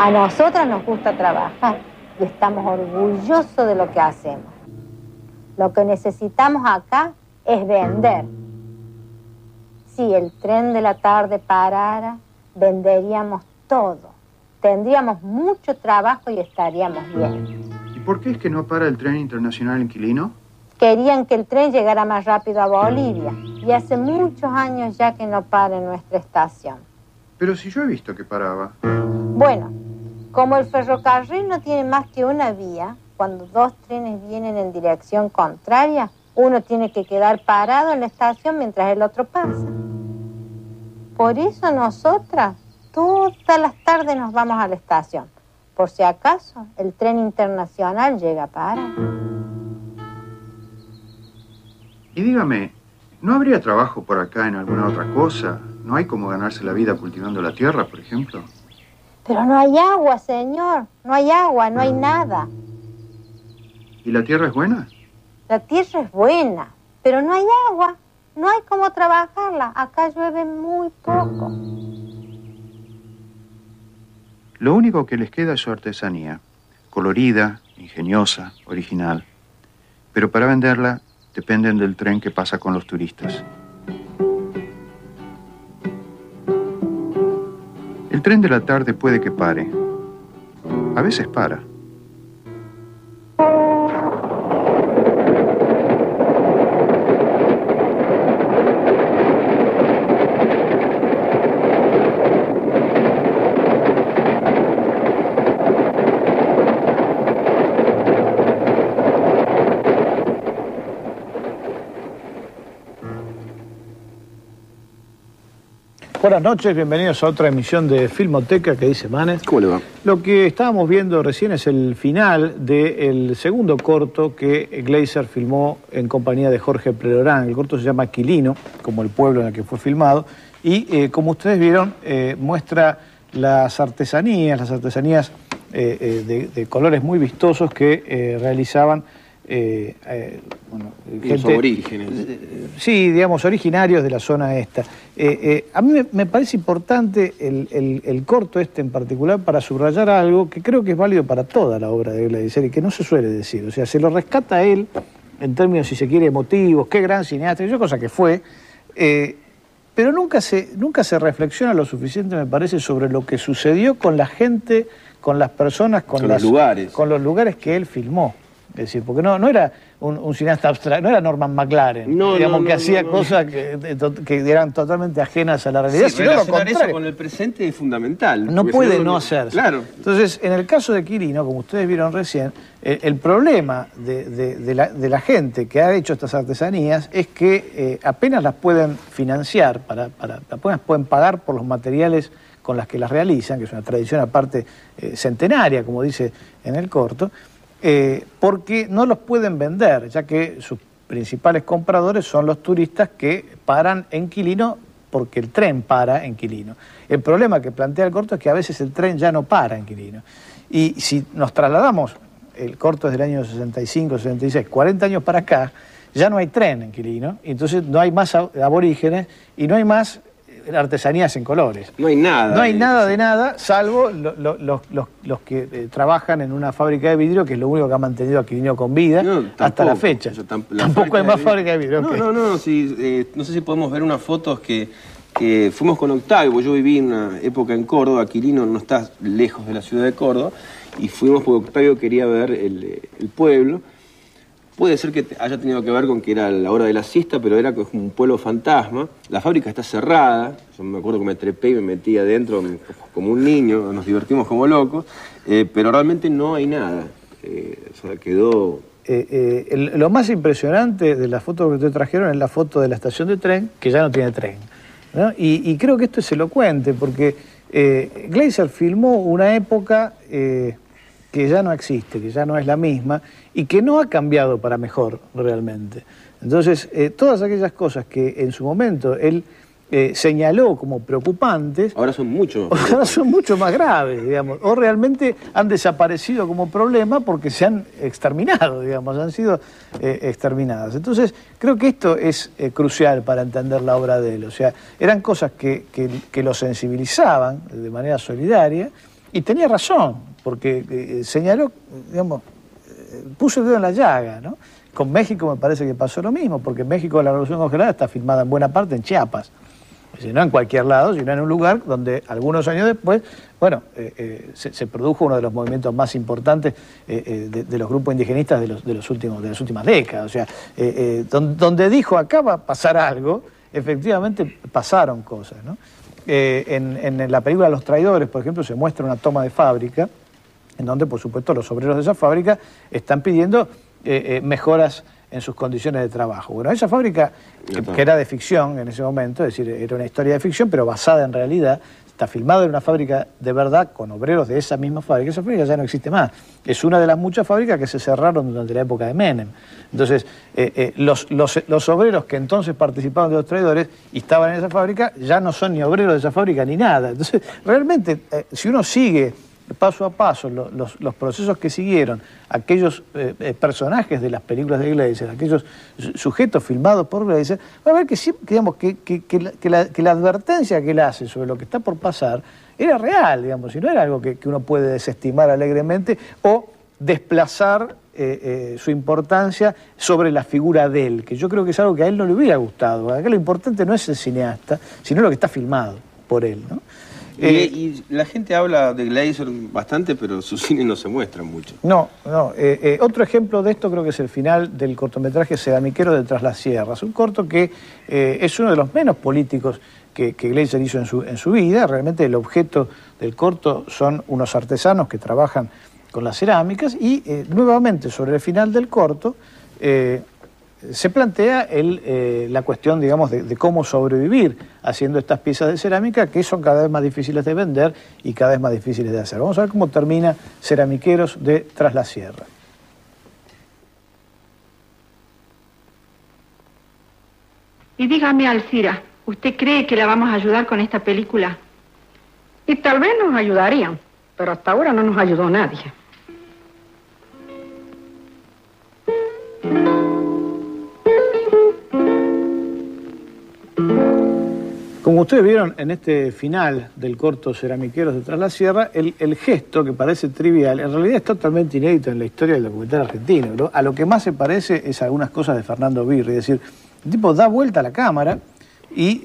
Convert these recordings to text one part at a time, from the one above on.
A nosotras nos gusta trabajar y estamos orgullosos de lo que hacemos. Lo que necesitamos acá es vender. Si el tren de la tarde parara, venderíamos todo. Tendríamos mucho trabajo y estaríamos bien. ¿Y por qué es que no para el tren internacional inquilino? Querían que el tren llegara más rápido a Bolivia y hace muchos años ya que no para en nuestra estación. Pero si yo he visto que paraba. Bueno, como el ferrocarril no tiene más que una vía, cuando dos trenes vienen en dirección contraria, uno tiene que quedar parado en la estación mientras el otro pasa. Por eso nosotras todas las tardes nos vamos a la estación, por si acaso el tren internacional llega a parar. Y dígame, ¿no habría trabajo por acá en alguna otra cosa? ¿No hay como ganarse la vida cultivando la tierra, por ejemplo? Pero no hay agua, señor. No hay agua, no hay nada. ¿Y la tierra es buena? La tierra es buena, pero no hay agua. No hay cómo trabajarla. Acá llueve muy poco. Lo único que les queda es su artesanía. Colorida, ingeniosa, original. Pero para venderla dependen del tren que pasa con los turistas. El tren de la tarde puede que pare. A veces para. Buenas noches, bienvenidos a otra emisión de Filmoteca, que dice Manes. ¿Cómo le va? Lo que estábamos viendo recién es el final del segundo corto que Gleiser filmó en compañía de Jorge Prelorán. El corto se llama Quilino, como el pueblo en el que fue filmado, y como ustedes vieron, muestra las artesanías de colores muy vistosos que realizaban los aborígenes. Sí, digamos, originarios de la zona esta. A mí me parece importante el corto este en particular para subrayar algo que creo que es válido para toda la obra de Gleiser y que no se suele decir. O sea, se lo rescata a él en términos, si se quiere, emotivos, qué gran cineasta, y cosa que fue, pero nunca se reflexiona lo suficiente, me parece, sobre lo que sucedió con la gente, con las personas, con los lugares que él filmó. Es decir, porque no era un cineasta abstracto, no era Norman McLaren, que hacía cosas que eran totalmente ajenas a la realidad. Sí, relacionar eso con el presente es fundamental. No puede no hacerse. Claro. Entonces, en el caso de Quilino, como ustedes vieron recién, el problema de la gente que ha hecho estas artesanías es que apenas las pueden financiar, apenas pueden pagar por los materiales con las que las realizan, que es una tradición aparte centenaria, como dice en el corto, porque no los pueden vender, ya que sus principales compradores son los turistas que paran en Quilino porque el tren para en Quilino. El problema que plantea el corto es que a veces el tren ya no para en Quilino. Y si nos trasladamos, el corto es del año 65, 66, 40 años para acá, ya no hay tren en Quilino, y entonces no hay más aborígenes y no hay más artesanías en colores. No hay nada. No hay nada de nada, salvo los que trabajan en una fábrica de vidrio, que es lo único que ha mantenido a Quilino con vida hasta la fecha. Tampoco hay más fábrica de vidrio. No sé si podemos ver unas fotos que fuimos con Octavio. Yo viví en una época en Córdoba, Quilino no está lejos de la ciudad de Córdoba, y fuimos porque Octavio quería ver el pueblo. Puede ser que haya tenido que ver con que era la hora de la siesta, pero era como un pueblo fantasma. La fábrica está cerrada. Yo me acuerdo que me trepé y me metí adentro como un niño. Nos divertimos como locos. Pero realmente no hay nada. O sea, quedó... Lo más impresionante de la foto que ustedes trajeron es la foto de la estación de tren, que ya no tiene tren, ¿no? Y creo que esto es elocuente, porque Gleiser filmó una época... que ya no existe, que ya no es la misma y que no ha cambiado para mejor realmente. Entonces, todas aquellas cosas que en su momento él señaló como preocupantes... Ahora son mucho más graves, digamos, o realmente han desaparecido como problema porque se han exterminado, digamos, han sido exterminadas. Entonces, creo que esto es crucial para entender la obra de él. O sea, eran cosas que lo sensibilizaban de manera solidaria, Y tenía razón, porque señaló, digamos, puso el dedo en la llaga, ¿no? Con México me parece que pasó lo mismo, porque en México la Revolución Congelada está filmada en buena parte en Chiapas. Es decir, no en cualquier lado, sino en un lugar donde algunos años después, bueno, se produjo uno de los movimientos más importantes de los grupos indigenistas de las últimas décadas. O sea, donde dijo acá va a pasar algo, efectivamente pasaron cosas, ¿no? En la película Los Traidores, por ejemplo, se muestra una toma de fábrica, en donde, por supuesto, los obreros de esa fábrica están pidiendo mejoras en sus condiciones de trabajo. Bueno, esa fábrica, que era de ficción en ese momento, es decir, era una historia de ficción, pero basada en realidad, está filmada en una fábrica de verdad, con obreros de esa misma fábrica. Esa fábrica ya no existe más. Es una de las muchas fábricas que se cerraron durante la época de Menem. Entonces, los obreros que entonces participaban de Los Traidores y estaban en esa fábrica, ya no son ni obreros de esa fábrica ni nada. Entonces, realmente, si uno sigue paso a paso los procesos que siguieron aquellos personajes de las películas de Gleiser, aquellos sujetos filmados por Gleiser, va a ver que la advertencia que él hace sobre lo que está por pasar era real, digamos, y no era algo que uno puede desestimar alegremente o desplazar su importancia sobre la figura de él, que yo creo que es algo que a él no le hubiera gustado. Acá lo importante no es el cineasta, sino lo que está filmado por él, ¿no? Y la gente habla de Gleiser bastante, pero su cine no se muestra mucho. No. Otro ejemplo de esto creo que es el final del cortometraje Ceramiqueros de Tras las Sierras. Un corto que es uno de los menos políticos que Gleiser hizo en su vida. Realmente el objeto del corto son unos artesanos que trabajan con las cerámicas y nuevamente sobre el final del corto se plantea la cuestión, digamos, de cómo sobrevivir haciendo estas piezas de cerámica que son cada vez más difíciles de vender y cada vez más difíciles de hacer. Vamos a ver cómo termina Ceramiqueros de Tras la Sierra. Y dígame, Alcira, ¿usted cree que la vamos a ayudar con esta película? Y tal vez nos ayudarían, pero hasta ahora no nos ayudó nadie. Como ustedes vieron en este final del corto Ceramiqueros de Tras la Sierra, el gesto que parece trivial, en realidad es totalmente inédito en la historia del documental argentino, ¿no? A lo que más se parece es a algunas cosas de Fernando Birri, es decir, el tipo da vuelta a la cámara y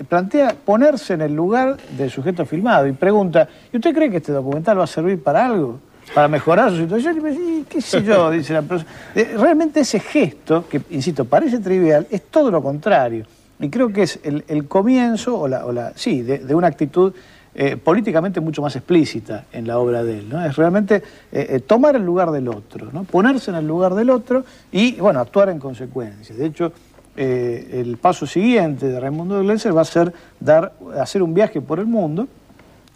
plantea ponerse en el lugar del sujeto filmado y pregunta, ¿y usted cree que este documental va a servir para algo? ¿Para mejorar su situación? Y qué sé yo, dice la persona. Realmente ese gesto, que insisto, parece trivial, es todo lo contrario. Y creo que es el comienzo, de una actitud políticamente mucho más explícita en la obra de él, ¿no? Es realmente tomar el lugar del otro, ¿no? Ponerse en el lugar del otro y, bueno, actuar en consecuencia. De hecho, el paso siguiente de Raimundo de Gleiser va a ser hacer un viaje por el mundo,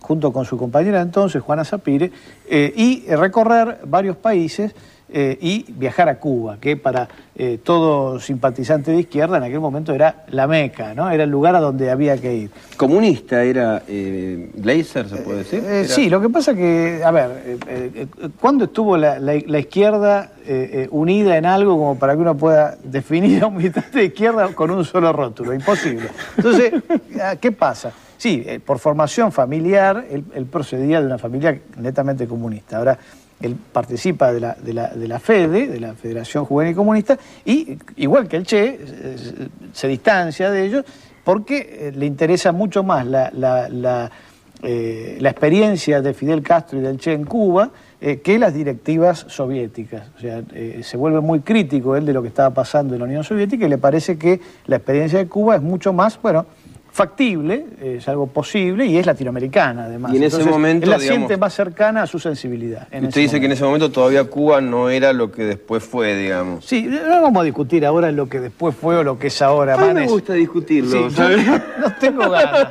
junto con su compañera de entonces, Juana Sapire, y recorrer varios países y viajar a Cuba, que para todo simpatizante de izquierda en aquel momento era la meca, ¿no? Era el lugar a donde había que ir. ¿Comunista era Gleiser, se puede decir? Sí, lo que pasa que, a ver, ¿cuándo estuvo la izquierda unida en algo como para que uno pueda definir a un militante de izquierda con un solo rótulo? Imposible. Entonces, ¿qué pasa? Sí, por formación familiar, él procedía de una familia netamente comunista. Ahora, él participa de la FEDE, de la Federación Juvenil Comunista, y igual que el Che, se distancia de ellos porque le interesa mucho más la experiencia de Fidel Castro y del Che en Cuba que las directivas soviéticas. O sea, se vuelve muy crítico él de lo que estaba pasando en la Unión Soviética y le parece que la experiencia de Cuba es mucho más, bueno, factible, es algo posible y es latinoamericana además. Y en ese momento, él la siente más cercana a su sensibilidad. Usted dice que en ese momento todavía Cuba no era lo que después fue, digamos. Sí, no vamos a discutir ahora lo que después fue o lo que es ahora. A mí me gusta discutirlo. Sí, no tengo ganas.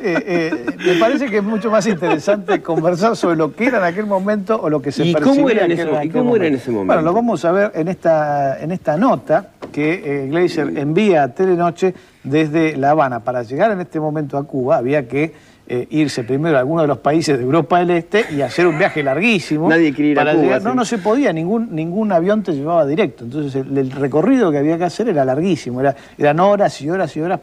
Me parece que es mucho más interesante conversar sobre lo que era en aquel momento o lo que se percibía en aquel momento. ¿Cómo era en ese momento? Bueno, lo vamos a ver en esta nota que Gleiser envía a Telenoche desde La Habana. Para llegar en este momento a Cuba había que irse primero a alguno de los países de Europa del Este y hacer un viaje larguísimo. Nadie quería ir a Cuba. Llegar. No se podía, ningún avión te llevaba directo. Entonces el recorrido que había que hacer era larguísimo, eran horas y horas y horas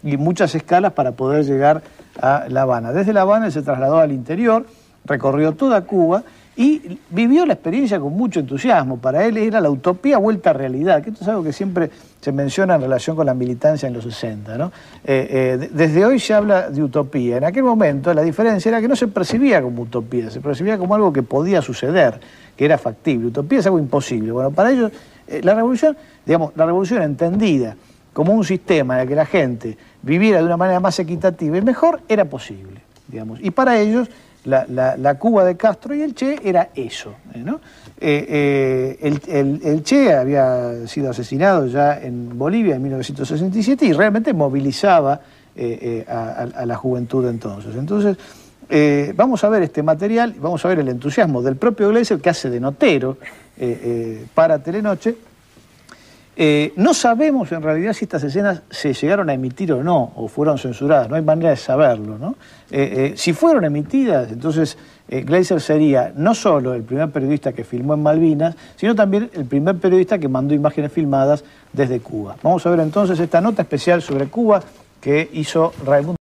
y muchas escalas para poder llegar a La Habana. Desde La Habana él se trasladó al interior, recorrió toda Cuba y vivió la experiencia con mucho entusiasmo. Para él era la utopía vuelta a realidad, que esto es algo que siempre se menciona en relación con la militancia en los 60, ¿no? Desde hoy se habla de utopía. En aquel momento la diferencia era que no se percibía como utopía, se percibía como algo que podía suceder, que era factible. Utopía es algo imposible. Bueno, para ellos la revolución, digamos, la revolución entendida como un sistema en el que la gente viviera de una manera más equitativa y mejor, era posible, digamos. Y para ellos la Cuba de Castro y el Che era eso, ¿no? El Che había sido asesinado ya en Bolivia en 1967 y realmente movilizaba a la juventud entonces. Entonces, vamos a ver este material, vamos a ver el entusiasmo del propio Gleiser, que hace de notero para Telenoche. No sabemos en realidad si estas escenas se llegaron a emitir o no, o fueron censuradas, no hay manera de saberlo, ¿no? Si fueron emitidas, entonces Gleiser sería no solo el primer periodista que filmó en Malvinas, sino también el primer periodista que mandó imágenes filmadas desde Cuba. Vamos a ver entonces esta nota especial sobre Cuba que hizo Raimundo